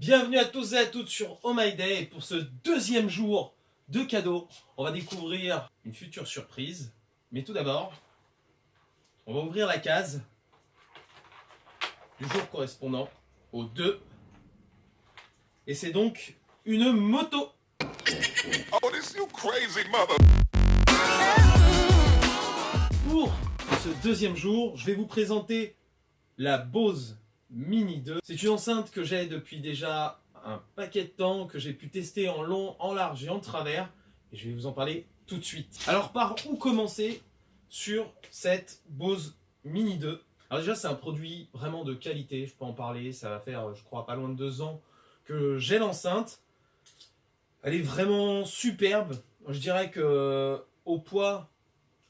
Bienvenue à tous et à toutes sur Oh My Day. Et pour ce deuxième jour de cadeaux, on va découvrir une future surprise. Mais tout d'abord, on va ouvrir la case du jour correspondant au 2. Et c'est donc une moto. Oh, this you crazy mother. Pour ce deuxième jour, je vais vous présenter la Bose Mini 2. C'est une enceinte que j'ai depuis déjà un paquet de temps, que j'ai pu tester en long, en large et en travers. Et je vais vous en parler tout de suite. Alors par où commencer sur cette Bose Mini 2? Alors déjà c'est un produit vraiment de qualité, je peux en parler. Ça va faire je crois pas loin de 2 ans que j'ai l'enceinte. Elle est vraiment superbe. Je dirais que au poids,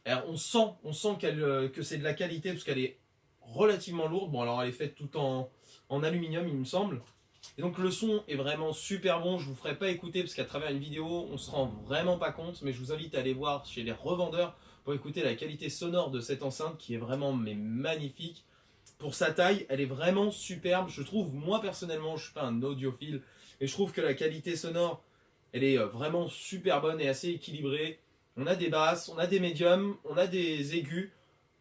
on sent que c'est de la qualité parce qu'elle est relativement lourde. Bon, alors elle est faite tout en aluminium, il me semble. Et donc le son est vraiment super bon. Je vous ferai pas écouter parce qu'à travers une vidéo, on se rend vraiment pas compte. Mais je vous invite à aller voir chez les revendeurs pour écouter la qualité sonore de cette enceinte qui est vraiment magnifique. Pour sa taille, elle est vraiment superbe. Je trouve, moi personnellement, je suis pas un audiophile, et je trouve que la qualité sonore, elle est vraiment super bonne et assez équilibrée. On a des basses, on a des médiums, on a des aigus,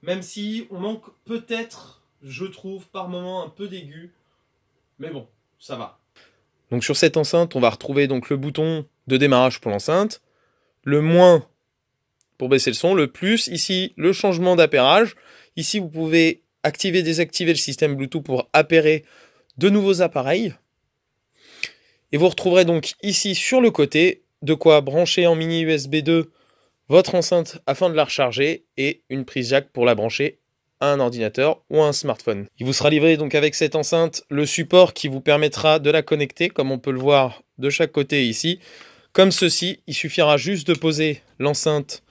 même si on manque peut-être, je trouve, par moment un peu d'aigus. Mais bon, ça va. Donc sur cette enceinte, on va retrouver donc le bouton de démarrage pour l'enceinte, le moins pour baisser le son, le plus, ici le changement d'appairage. Ici vous pouvez activer, désactiver le système Bluetooth pour appairer de nouveaux appareils. Et vous retrouverez donc ici sur le côté de quoi brancher en mini USB 2 votre enceinte afin de la recharger et une prise jack pour la brancher à un ordinateur ou à un smartphone. Il vous sera livré donc avec cette enceinte le support qui vous permettra de la connecter comme on peut le voir de chaque côté ici. Comme ceci, il suffira juste de poser l'enceinte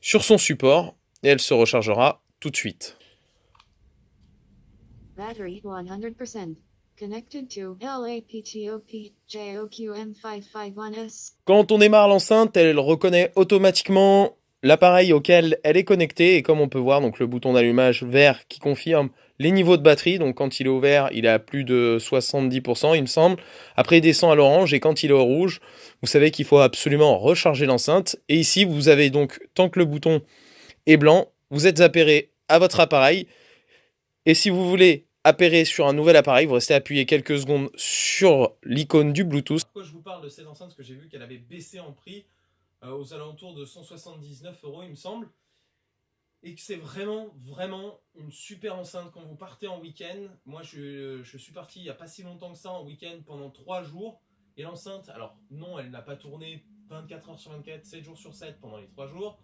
sur son support et elle se rechargera tout de suite. Battery 100%. Connected to LAPTOP-JOQM551S. Quand on démarre l'enceinte, elle reconnaît automatiquement l'appareil auquel elle est connectée. Et comme on peut voir, donc le bouton d'allumage vert qui confirme les niveaux de batterie. Donc quand il est au vert, il est à plus de 70%, il me semble. Après, il descend à l'orange et quand il est au rouge, vous savez qu'il faut absolument recharger l'enceinte. Et ici, vous avez donc, tant que le bouton est blanc, vous êtes appairé à votre appareil. Et si vous voulez appairer sur un nouvel appareil, vous restez appuyé quelques secondes sur l'icône du Bluetooth. Pourquoi je vous parle de cette enceinte? Parce que j'ai vu qu'elle avait baissé en prix aux alentours de 179 €, il me semble. Et que c'est vraiment une super enceinte quand vous partez en week-end. Moi, je suis parti il n'y a pas si longtemps que ça en week-end pendant 3 jours. Et l'enceinte, alors non, elle n'a pas tourné 24 heures sur 24, 7 jours sur 7 pendant les 3 jours.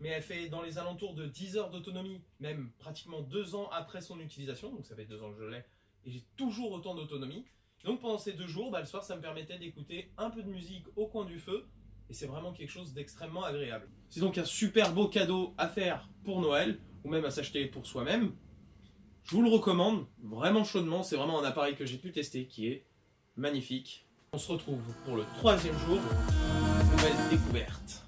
Mais elle fait dans les alentours de 10 heures d'autonomie, même pratiquement 2 ans après son utilisation. Donc ça fait 2 ans que je l'ai et j'ai toujours autant d'autonomie. Donc pendant ces 2 jours, le soir, ça me permettait d'écouter un peu de musique au coin du feu. Et c'est vraiment quelque chose d'extrêmement agréable. C'est donc un super beau cadeau à faire pour Noël, ou même à s'acheter pour soi-même. Je vous le recommande vraiment chaudement. C'est vraiment un appareil que j'ai pu tester qui est magnifique. On se retrouve pour le 3e jour de nouvelle découverte.